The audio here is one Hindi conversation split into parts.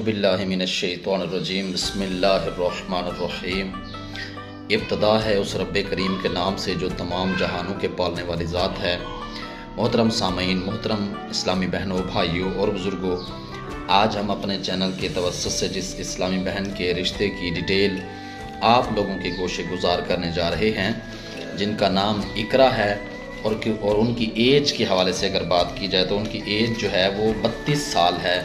औज़ुबिल्लाहि मिनश्शैतानिर्रजीम बिस्मिल्लाहिर्रहमानिर्रहीम। इब्तिदा है उस रब्बे करीम के नाम से जो तमाम जहानों के पालने वाली ज़ात है। मोहतरम सामीन, मोहतरम इस्लामी बहनों, भाइयों और बुज़ुर्गों, आज हम अपने चैनल के तवस्सुत से जिस इस्लामी बहन के रिश्ते की डिटेल आप लोगों के गोशे गुजार करने जा रहे हैं, जिनका नाम इकरा है और उनकी एज के हवाले से अगर बात की जाए तो उनकी एज जो है वो 32 साल है।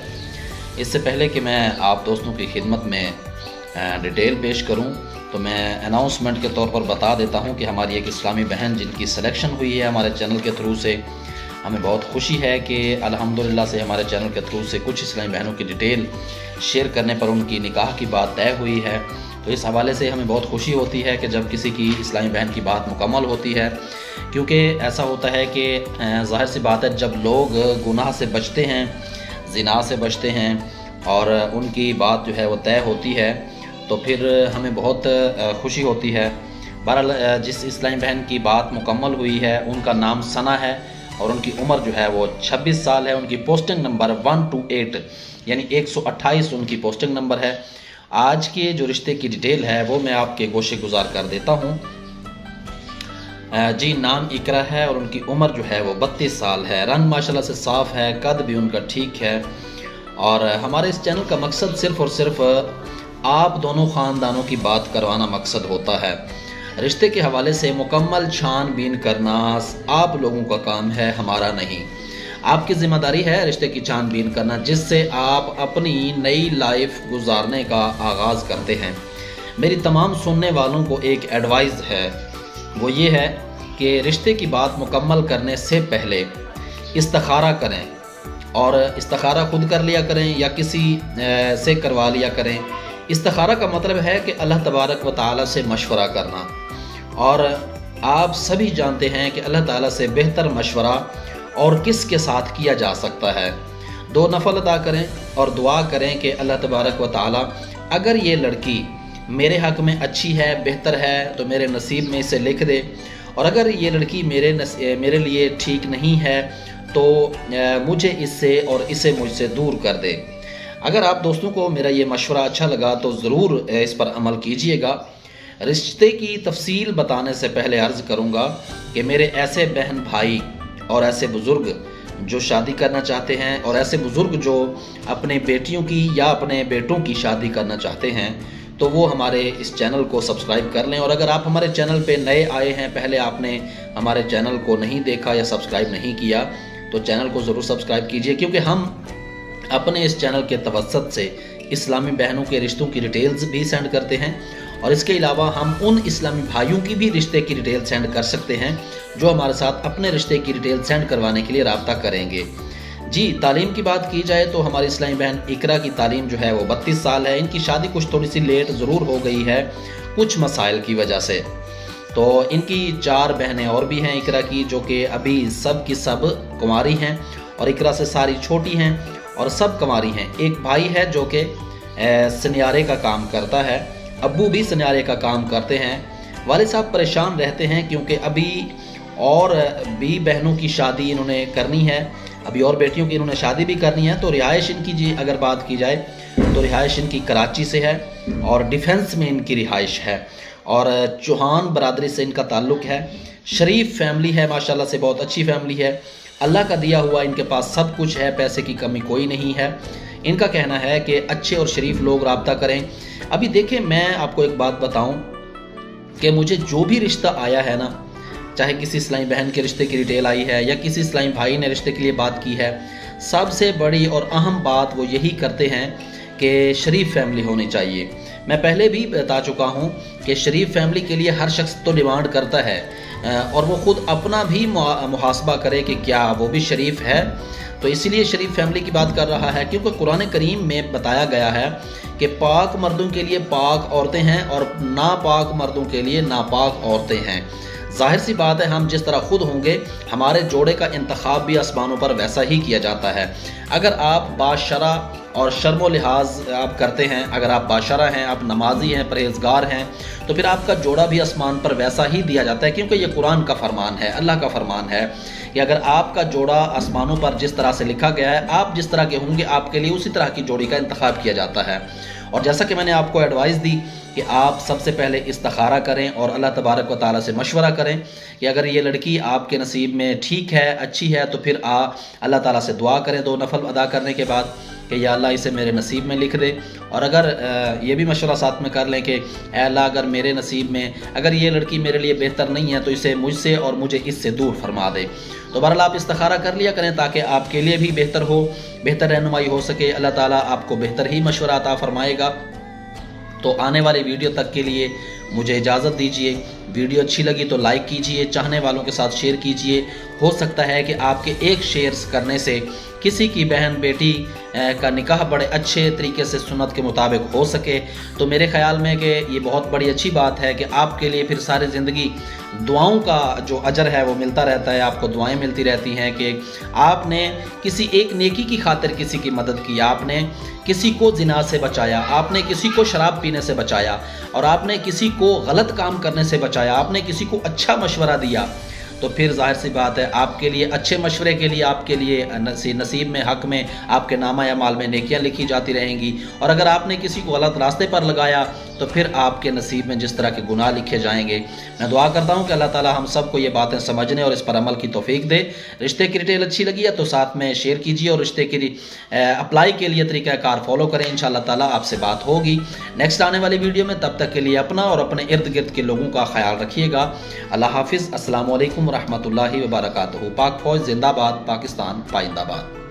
इससे पहले कि मैं आप दोस्तों की खिदमत में डिटेल पेश करूं, तो मैं अनाउंसमेंट के तौर पर बता देता हूं कि हमारी एक इस्लामी बहन जिनकी सिलेक्शन हुई है हमारे चैनल के थ्रू से, हमें बहुत खुशी है कि अल्हम्दुलिल्लाह से हमारे चैनल के थ्रू से कुछ इस्लामी बहनों की डिटेल शेयर करने पर उनकी निकाह की बात तय हुई है। तो इस हवाले से हमें बहुत खुशी होती है कि जब किसी की इस्लामी बहन की बात मुकम्मल होती है, क्योंकि ऐसा होता है कि ज़ाहिर सी बात है, जब लोग गुनाह से बचते हैं, ज़िना से बचते हैं और उनकी बात जो है वो तय होती है, तो फिर हमें बहुत खुशी होती है। बहरहाल जिस इस्लामी बहन की बात मुकम्मल हुई है उनका नाम सना है और उनकी उम्र जो है वो 26 साल है। उनकी पोस्टिंग नंबर 128 यानी 128 उनकी पोस्टिंग नंबर है। आज के जो रिश्ते की डिटेल है वो मैं आपके गोशे गुजार कर देता हूँ। जी, नाम इकरा है और उनकी उम्र जो है वो 32 साल है। रंग माशाल्लाह से साफ़ है, कद भी उनका ठीक है। और हमारे इस चैनल का मकसद सिर्फ़ और सिर्फ आप दोनों ख़ानदानों की बात करवाना मकसद होता है। रिश्ते के हवाले से मुकम्मल छानबीन करना आप लोगों का काम है, हमारा नहीं। आपकी ज़िम्मेदारी है रिश्ते की छानबीन करना, जिससे आप अपनी नई लाइफ गुजारने का आगाज़ करते हैं। मेरी तमाम सुनने वालों को एक एडवाइस है, वो ये है कि रिश्ते की बात मुकम्मल करने से पहले इस्तिखारा करें, और इस्तिखारा खुद कर लिया करें या किसी से करवा लिया करें। इस्तिखारा का मतलब है कि अल्लाह तबारक व तआला से मशवरा करना, और आप सभी जानते हैं कि अल्लाह ताला से बेहतर मशवरा और किसके साथ किया जा सकता है। 2 नफल अदा करें और दुआ करें कि अल्लाह तबारक व तआला अगर ये लड़की मेरे हक़ में अच्छी है, बेहतर है, तो मेरे नसीब में इसे लिख दे, और अगर ये लड़की मेरे लिए ठीक नहीं है तो मुझे इससे और इसे मुझसे दूर कर दे। अगर आप दोस्तों को मेरा ये मशवरा अच्छा लगा तो ज़रूर इस पर अमल कीजिएगा। रिश्ते की तफसील बताने से पहले अर्ज़ करूँगा कि मेरे ऐसे बहन भाई और ऐसे बुज़ुर्ग जो शादी करना चाहते हैं और ऐसे बुज़ुर्ग जो अपने बेटियों की या अपने बेटों की शादी करना चाहते हैं, तो वो हमारे इस चैनल को सब्सक्राइब कर लें। और अगर आप हमारे चैनल पे नए आए हैं, पहले आपने हमारे चैनल को नहीं देखा या सब्सक्राइब नहीं किया, तो चैनल को ज़रूर सब्सक्राइब कीजिए, क्योंकि हम अपने इस चैनल के तवस्सुत से इस्लामी बहनों के रिश्तों की डिटेल्स भी सेंड करते हैं, और इसके अलावा हम उन इस्लामी भाइयों की भी रिश्ते की डिटेल सेंड कर सकते हैं जो हमारे साथ अपने रिश्ते की डिटेल सेंड करवाने के लिए रब्ता करेंगे। जी, तालीम की बात की जाए तो हमारी इस्लामी बहन इकरा की तालीम जो है वो 32 साल है। इनकी शादी कुछ थोड़ी सी लेट ज़रूर हो गई है कुछ मसाइल की वजह से। तो इनकी 4 बहनें और भी हैं इकरा की, जो कि अभी सब की सब कुंवारी हैं और इकरा से सारी छोटी हैं और सब कुंवारी हैं। एक भाई है जो कि सनियारे का काम करता है, अब्बू भी सनियारे का काम करते हैं। वालिद साहब परेशान रहते हैं क्योंकि अभी और भी बहनों की शादी इन्होंने करनी है, अभी और बेटियों की इन्होंने शादी भी करनी है। तो रिहाइश इनकी जी अगर बात की जाए तो रिहाइश इनकी कराची से है और डिफेंस में इनकी रिहाइश है, और चौहान बरादरी से इनका ताल्लुक़ है। शरीफ फैमिली है, माशाल्लाह से बहुत अच्छी फैमिली है। अल्लाह का दिया हुआ इनके पास सब कुछ है, पैसे की कमी कोई नहीं है। इनका कहना है कि अच्छे और शरीफ लोग रब्ता करें। अभी देखें, मैं आपको एक बात बताऊं कि मुझे जो भी रिश्ता आया है ना, चाहे किसी इस्लामी बहन के रिश्ते की डिटेल आई है या किसी इस्लामी भाई ने रिश्ते के लिए बात की है, सबसे बड़ी और अहम बात वो यही करते हैं कि शरीफ फैमिली होनी चाहिए। मैं पहले भी बता चुका हूँ कि शरीफ फैमिली के लिए हर शख्स तो डिमांड करता है, और वो ख़ुद अपना भी मुहासबा करे कि क्या वो भी शरीफ है। तो इसीलिए शरीफ फैमिली की बात कर रहा है, क्योंकि कुरान करीम में बताया गया है कि पाक मर्दों के लिए पाक औरतें हैं और नापाक मर्दों के लिए नापाक औरतें हैं। जाहिर सी बात है, हम जिस तरह खुद होंगे हमारे जोड़े का इंतखाब भी आसमानों पर वैसा ही किया जाता है। अगर आप बाशरा और शर्मो लिहाज आप करते हैं, अगर आप बाशरा हैं, आप नमाजी हैं, परहेजगार हैं, तो फिर आपका जोड़ा भी आसमान पर वैसा ही दिया जाता है, क्योंकि ये कुरान का फरमान है, अल्लाह का फरमान है कि अगर आपका जोड़ा आसमानों पर जिस तरह से लिखा गया है, आप जिस तरह के होंगे आपके लिए उसी तरह की जोड़ी का इंतखाब किया जाता है। और जैसा कि मैंने आपको एडवाइस दी कि आप सबसे पहले इस्तिखारा करें और अल्लाह तबारक व तआला से मशवरा करें कि अगर ये लड़की आपके नसीब में ठीक है, अच्छी है, तो फिर अल्लाह ताला से दुआ करें 2 नफल अदा करने के बाद कि या अल्लाह इसे मेरे नसीब में लिख दे। और अगर ये भी मशवरा साथ में कर लें कि ऐ अल्लाह अगर मेरे नसीब में अगर ये लड़की मेरे लिए बेहतर नहीं है तो इसे मुझसे और मुझे इससे दूर फरमा दे। तो बहरहाल आप इस्तिखारा कर लिया करें ताकि आपके लिए भी बेहतर हो, बेहतर रहनुमाई हो सके। अल्लाह ताला आपको बेहतर ही मशवरा अता फरमाएगा। तो आने वाली वीडियो तक के लिए मुझे इजाज़त दीजिए। वीडियो अच्छी लगी तो लाइक कीजिए, चाहने वालों के साथ शेयर कीजिए। हो सकता है कि आपके एक शेयर करने से किसी की बहन बेटी का निकाह बड़े अच्छे तरीके से सुन्नत के मुताबिक हो सके। तो मेरे ख़्याल में कि ये बहुत बड़ी अच्छी बात है कि आपके लिए फिर सारी ज़िंदगी दुआओं का जो अजर है वो मिलता रहता है, आपको दुआएं मिलती रहती हैं कि आपने किसी एक नेकी की खातिर किसी की मदद की, आपने किसी को जिना से बचाया, आपने किसी को शराब पीने से बचाया, और आपने किसी को गलत काम करने से बचाया, आपने किसी को अच्छा मशवरा दिया। तो फिर जाहिर सी बात है आपके लिए अच्छे मशवरे के लिए आपके लिए नसीब में, हक़ में, आपके नामा या माल में नेकियां लिखी जाती रहेंगी। और अगर आपने किसी को गलत रास्ते पर लगाया तो फिर आपके नसीब में जिस तरह के गुनाह लिखे जाएंगे। मैं दुआ करता हूँ कि अल्लाह ताला हम सबको ये बातें समझने और इस पर अमल की तौफीक दे। रिश्ते की डिटेल अच्छी लगी है तो साथ में शेयर कीजिए और रिश्ते की अप्लाई के लिए तरीक़ाकार फॉलो करें। इंशाअल्लाह ताला आपसे बात होगी नेक्स्ट आने वाली वीडियो में। तब तक के लिए अपना और अपने इर्द गिर्द के लोगों का ख्याल रखिएगा। अल्लाह हाफिज़। अस्सलामु अलैकुम रहमतुल्लाहि व बरकातहू। पाक फौज जिंदाबाद, पाकिस्तान पाइंदाबाद।